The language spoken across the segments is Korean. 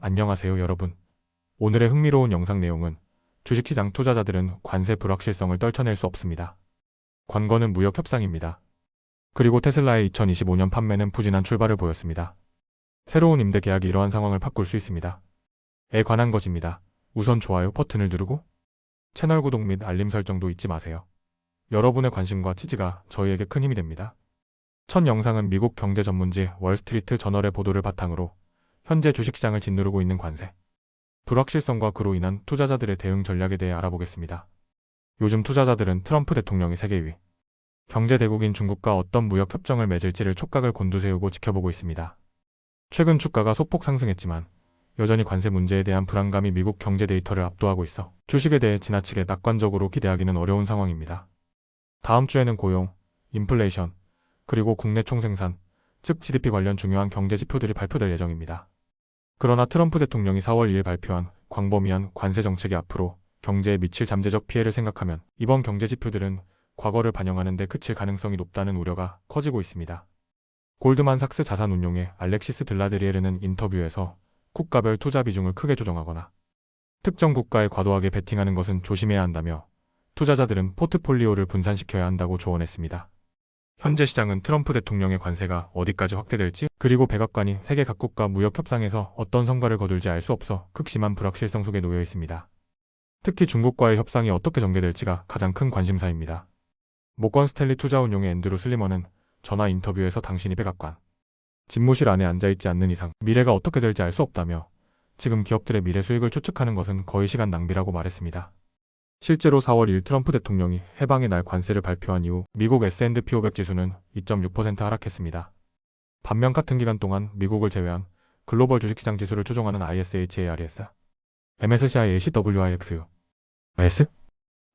안녕하세요 여러분. 오늘의 흥미로운 영상 내용은 주식시장 투자자들은 관세 불확실성을 떨쳐낼 수 없습니다. 관건은 무역 협상입니다. 그리고 테슬라의 2025년 판매는 부진한 출발을 보였습니다. 새로운 임대 계약이 이러한 상황을 바꿀 수 있습니다. 에 관한 것입니다. 우선 좋아요 버튼을 누르고 채널 구독 및 알림 설정도 잊지 마세요. 여러분의 관심과 지지가 저희에게 큰 힘이 됩니다. 첫 영상은 미국 경제 전문지 월스트리트 저널의 보도를 바탕으로 현재 주식시장을 짓누르고 있는 관세, 불확실성과 그로 인한 투자자들의 대응 전략에 대해 알아보겠습니다. 요즘 투자자들은 트럼프 대통령이 세계 2위 경제 대국인 중국과 어떤 무역 협정을 맺을지를 촉각을 곤두세우고 지켜보고 있습니다. 최근 주가가 소폭 상승했지만 여전히 관세 문제에 대한 불안감이 미국 경제 데이터를 압도하고 있어 주식에 대해 지나치게 낙관적으로 기대하기는 어려운 상황입니다. 다음 주에는 고용, 인플레이션, 그리고 국내 총생산, 즉 GDP 관련 중요한 경제 지표들이 발표될 예정입니다. 그러나 트럼프 대통령이 4월 2일 발표한 광범위한 관세 정책이 앞으로 경제에 미칠 잠재적 피해를 생각하면 이번 경제 지표들은 과거를 반영하는 데 그칠 가능성이 높다는 우려가 커지고 있습니다. 골드만삭스 자산운용의 알렉시스 들라데리에르는 인터뷰에서 국가별 투자 비중을 크게 조정하거나 특정 국가에 과도하게 베팅하는 것은 조심해야 한다며 투자자들은 포트폴리오를 분산시켜야 한다고 조언했습니다. 현재 시장은 트럼프 대통령의 관세가 어디까지 확대될지, 그리고 백악관이 세계 각국과 무역 협상에서 어떤 성과를 거둘지 알 수 없어 극심한 불확실성 속에 놓여 있습니다. 특히 중국과의 협상이 어떻게 전개될지가 가장 큰 관심사입니다. 모건 스탠리 투자운용의 앤드루 슬리먼은 전화 인터뷰에서 당신이 백악관 집무실 안에 앉아있지 않는 이상 미래가 어떻게 될지 알 수 없다며 지금 기업들의 미래 수익을 추측하는 것은 거의 시간 낭비라고 말했습니다. 실제로 4월 1일 트럼프 대통령이 해방의 날 관세를 발표한 이후 미국 S&P 500 지수는 2.6% 하락했습니다. 반면 같은 기간 동안 미국을 제외한 글로벌 주식시장 지수를 추종하는 ISHARS, MSCI ACWIX,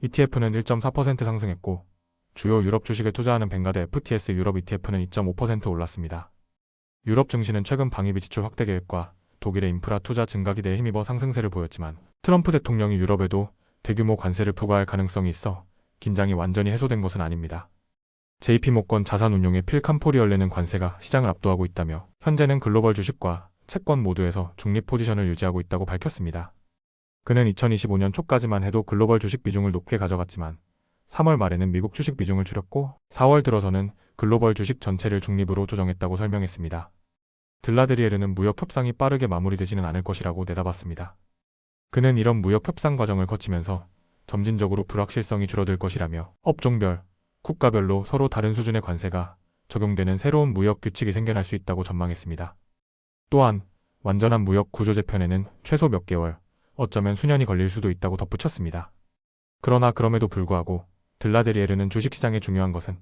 ETF는 1.4% 상승했고 주요 유럽 주식에 투자하는 벵가드 FTSE 유럽 ETF는 2.5% 올랐습니다. 유럽 증시는 최근 방위비 지출 확대 계획과 독일의 인프라 투자 증가 기대에 힘입어 상승세를 보였지만 트럼프 대통령이 유럽에도 대규모 관세를 부과할 가능성이 있어 긴장이 완전히 해소된 것은 아닙니다. JP모건 자산운용의 필 캄포리얼레는 관세가 시장을 압도하고 있다며 현재는 글로벌 주식과 채권 모두에서 중립 포지션을 유지하고 있다고 밝혔습니다. 그는 2025년 초까지만 해도 글로벌 주식 비중을 높게 가져갔지만 3월 말에는 미국 주식 비중을 줄였고 4월 들어서는 글로벌 주식 전체를 중립으로 조정했다고 설명했습니다. 들라데리에르는 무역 협상이 빠르게 마무리되지는 않을 것이라고 내다봤습니다. 그는 이런 무역 협상 과정을 거치면서 점진적으로 불확실성이 줄어들 것이라며 업종별, 국가별로 서로 다른 수준의 관세가 적용되는 새로운 무역 규칙이 생겨날 수 있다고 전망했습니다. 또한 완전한 무역 구조 재편에는 최소 몇 개월, 어쩌면 수년이 걸릴 수도 있다고 덧붙였습니다. 그러나 그럼에도 불구하고 들라데리에르는 주식시장의 중요한 것은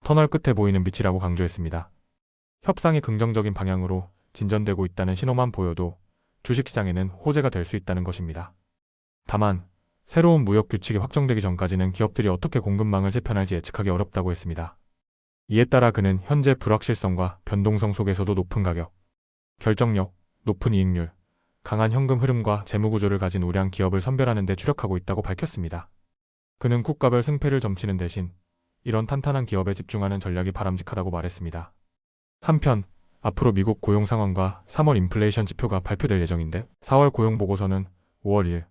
터널 끝에 보이는 빛이라고 강조했습니다. 협상이 긍정적인 방향으로 진전되고 있다는 신호만 보여도 주식시장에는 호재가 될 수 있다는 것입니다. 다만 새로운 무역 규칙이 확정되기 전까지는 기업들이 어떻게 공급망을 재편할지 예측하기 어렵다고 했습니다. 이에 따라 그는 현재 불확실성과 변동성 속에서도 높은 가격, 결정력, 높은 이익률, 강한 현금 흐름과 재무구조를 가진 우량 기업을 선별하는 데 주력하고 있다고 밝혔습니다. 그는 국가별 승패를 점치는 대신 이런 탄탄한 기업에 집중하는 전략이 바람직하다고 말했습니다. 한편 앞으로 미국 고용 상황과 3월 인플레이션 지표가 발표될 예정인데 4월 고용 보고서는 5월 2일,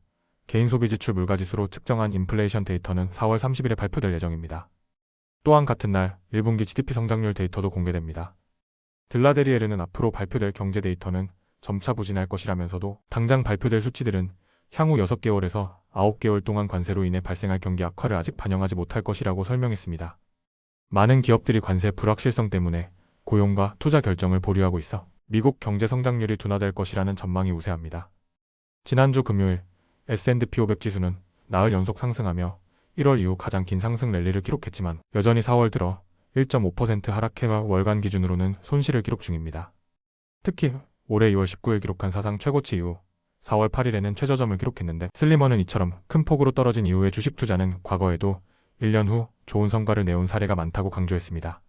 개인 소비 지출 물가지수로 측정한 인플레이션 데이터는 4월 30일에 발표될 예정입니다. 또한 같은 날 1분기 GDP 성장률 데이터도 공개됩니다. 들라데리에르는 앞으로 발표될 경제 데이터는 점차 부진할 것이라면서도 당장 발표될 수치들은 향후 6개월에서 9개월 동안 관세로 인해 발생할 경기 악화를 아직 반영하지 못할 것이라고 설명했습니다. 많은 기업들이 관세 불확실성 때문에 고용과 투자 결정을 보류하고 있어 미국 경제 성장률이 둔화될 것이라는 전망이 우세합니다. 지난주 금요일 S&P 500 지수는 나흘 연속 상승하며 1월 이후 가장 긴 상승 랠리를 기록했지만 여전히 4월 들어 1.5% 하락해 월간 기준으로는 손실을 기록 중입니다. 특히 올해 2월 19일 기록한 사상 최고치 이후 4월 8일에는 최저점을 기록했는데 슬리먼은 이처럼 큰 폭으로 떨어진 이후의 주식 투자는 과거에도 1년 후 좋은 성과를 내온 사례가 많다고 강조했습니다.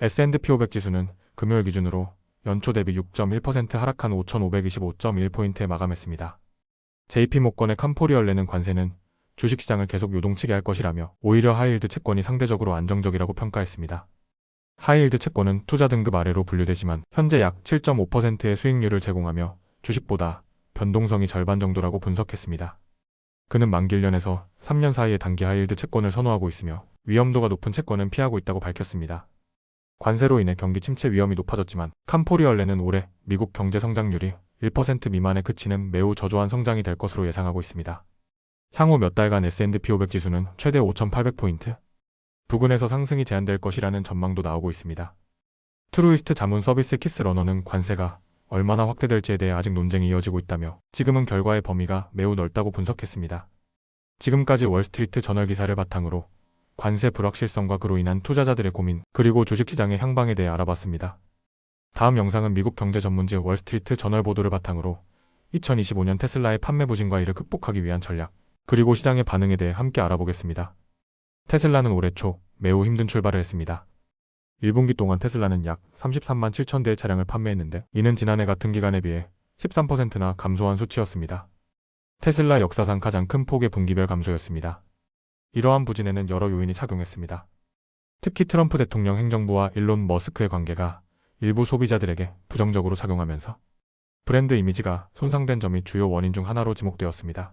S&P 500 지수는 금요일 기준으로 연초 대비 6.1% 하락한 5,525.1포인트에 마감했습니다. JP모건의 캄포리얼레는 관세는 주식시장을 계속 요동치게 할 것이라며 오히려 하이힐드 채권이 상대적으로 안정적이라고 평가했습니다. 하이힐드 채권은 투자 등급 아래로 분류되지만 현재 약 7.5%의 수익률을 제공하며 주식보다 변동성이 절반 정도라고 분석했습니다. 그는 만기 1년에서 3년 사이의 단기 하이힐드 채권을 선호하고 있으며 위험도가 높은 채권은 피하고 있다고 밝혔습니다. 관세로 인해 경기 침체 위험이 높아졌지만 캄포리얼레는 올해 미국 경제 성장률이 1% 미만에 그치는 매우 저조한 성장이 될 것으로 예상하고 있습니다. 향후 몇 달간 S&P 500 지수는 최대 5,800포인트 부근에서 상승이 제한될 것이라는 전망도 나오고 있습니다. 트루이스트 자문 서비스 키스러너는 관세가 얼마나 확대될지에 대해 아직 논쟁이 이어지고 있다며 지금은 결과의 범위가 매우 넓다고 분석했습니다. 지금까지 월스트리트 저널 기사를 바탕으로 관세 불확실성과 그로 인한 투자자들의 고민 그리고 주식시장의 향방에 대해 알아봤습니다. 다음 영상은 미국 경제 전문지 월스트리트 저널 보도를 바탕으로 2025년 테슬라의 판매 부진과 이를 극복하기 위한 전략 그리고 시장의 반응에 대해 함께 알아보겠습니다. 테슬라는 올해 초 매우 힘든 출발을 했습니다. 1분기 동안 테슬라는 약 33만 7천 대의 차량을 판매했는데 이는 지난해 같은 기간에 비해 13%나 감소한 수치였습니다. 테슬라 역사상 가장 큰 폭의 분기별 감소였습니다. 이러한 부진에는 여러 요인이 작용했습니다. 특히 트럼프 대통령 행정부와 일론 머스크의 관계가 일부 소비자들에게 부정적으로 작용하면서 브랜드 이미지가 손상된 점이 주요 원인 중 하나로 지목되었습니다.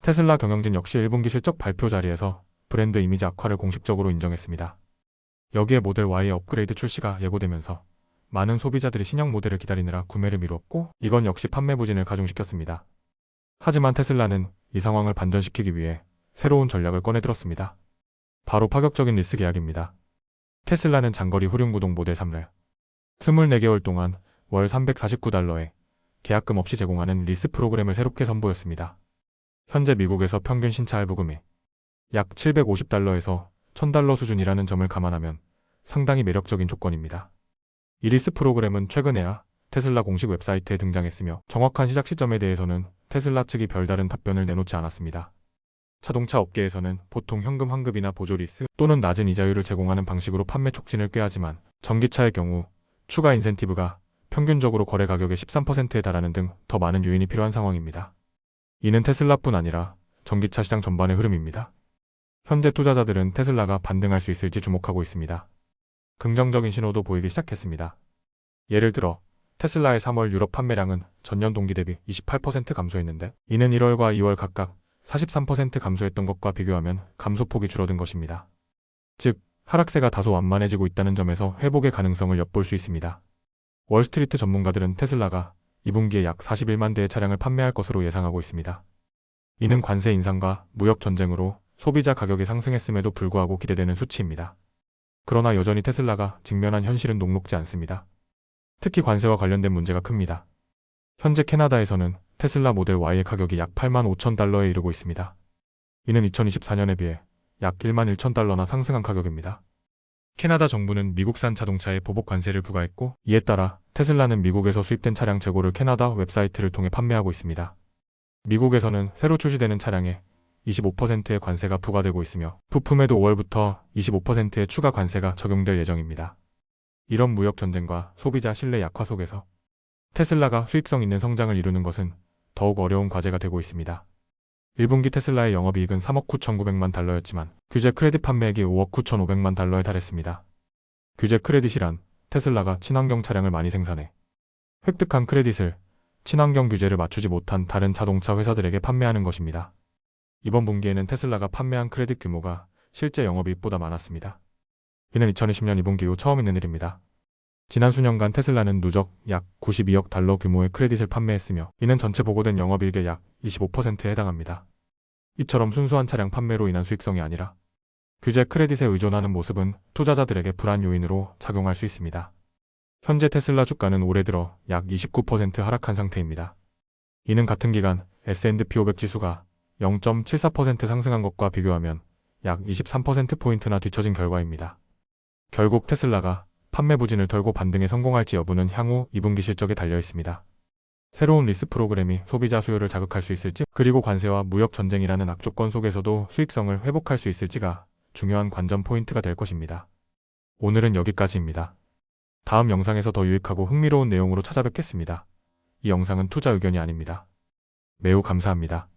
테슬라 경영진 역시 1분기 실적 발표 자리에서 브랜드 이미지 악화를 공식적으로 인정했습니다. 여기에 모델 Y의 업그레이드 출시가 예고되면서 많은 소비자들이 신형 모델을 기다리느라 구매를 미뤘고 이건 역시 판매 부진을 가중시켰습니다. 하지만 테슬라는 이 상황을 반전시키기 위해 새로운 전략을 꺼내들었습니다. 바로 파격적인 리스 계약입니다. 테슬라는 장거리 후륜구동 모델 3를 24개월 동안 월 $349에 계약금 없이 제공하는 리스 프로그램을 새롭게 선보였습니다. 현재 미국에서 평균 신차 할부금이 약 $750에서 $1,000 수준이라는 점을 감안하면 상당히 매력적인 조건입니다. 이 리스 프로그램은 최근에야 테슬라 공식 웹사이트에 등장했으며 정확한 시작 시점에 대해서는 테슬라 측이 별다른 답변을 내놓지 않았습니다. 자동차 업계에서는 보통 현금 환급이나 보조 리스 또는 낮은 이자율을 제공하는 방식으로 판매 촉진을 꾀하지만 전기차의 경우 추가 인센티브가 평균적으로 거래 가격의 13%에 달하는 등 더 많은 요인이 필요한 상황입니다. 이는 테슬라뿐 아니라 전기차 시장 전반의 흐름입니다. 현재 투자자들은 테슬라가 반등할 수 있을지 주목하고 있습니다. 긍정적인 신호도 보이기 시작했습니다. 예를 들어 테슬라의 3월 유럽 판매량은 전년 동기 대비 28% 감소했는데 이는 1월과 2월 각각 43% 감소했던 것과 비교하면 감소폭이 줄어든 것입니다. 즉, 하락세가 다소 완만해지고 있다는 점에서 회복의 가능성을 엿볼 수 있습니다. 월스트리트 전문가들은 테슬라가 2분기에 약 41만 대의 차량을 판매할 것으로 예상하고 있습니다. 이는 관세 인상과 무역 전쟁으로 소비자 가격이 상승했음에도 불구하고 기대되는 수치입니다. 그러나 여전히 테슬라가 직면한 현실은 녹록지 않습니다. 특히 관세와 관련된 문제가 큽니다. 현재 캐나다에서는 테슬라 모델 Y의 가격이 약 $85,000에 이르고 있습니다. 이는 2024년에 비해 약 $11,000나 상승한 가격입니다. 캐나다 정부는 미국산 자동차에 보복 관세를 부과했고 이에 따라 테슬라는 미국에서 수입된 차량 재고를 캐나다 웹사이트를 통해 판매하고 있습니다. 미국에서는 새로 출시되는 차량에 25%의 관세가 부과되고 있으며 부품에도 5월부터 25%의 추가 관세가 적용될 예정입니다. 이런 무역 전쟁과 소비자 신뢰 약화 속에서 테슬라가 수익성 있는 성장을 이루는 것은 더욱 어려운 과제가 되고 있습니다. 1분기 테슬라의 영업이익은 3억 9,900만 달러였지만 규제 크레딧 판매액이 5억 9,500만 달러에 달했습니다. 규제 크레딧이란 테슬라가 친환경 차량을 많이 생산해 획득한 크레딧을 친환경 규제를 맞추지 못한 다른 자동차 회사들에게 판매하는 것입니다. 이번 분기에는 테슬라가 판매한 크레딧 규모가 실제 영업이익보다 많았습니다. 이는 2020년 2분기 이후 처음 있는 일입니다. 지난 수년간 테슬라는 누적 약 92억 달러 규모의 크레딧을 판매했으며 이는 전체 보고된 영업이익의 약 25%에 해당합니다. 이처럼 순수한 차량 판매로 인한 수익성이 아니라 규제 크레딧에 의존하는 모습은 투자자들에게 불안 요인으로 작용할 수 있습니다. 현재 테슬라 주가는 올해 들어 약 29% 하락한 상태입니다. 이는 같은 기간 S&P 500 지수가 0.74% 상승한 것과 비교하면 약 23%포인트나 뒤처진 결과입니다. 결국 테슬라가 판매 부진을 털고 반등에 성공할지 여부는 향후 2분기 실적에 달려 있습니다. 새로운 리스 프로그램이 소비자 수요를 자극할 수 있을지 그리고 관세와 무역 전쟁이라는 악조건 속에서도 수익성을 회복할 수 있을지가 중요한 관전 포인트가 될 것입니다. 오늘은 여기까지입니다. 다음 영상에서 더 유익하고 흥미로운 내용으로 찾아뵙겠습니다. 이 영상은 투자 의견이 아닙니다. 매우 감사합니다.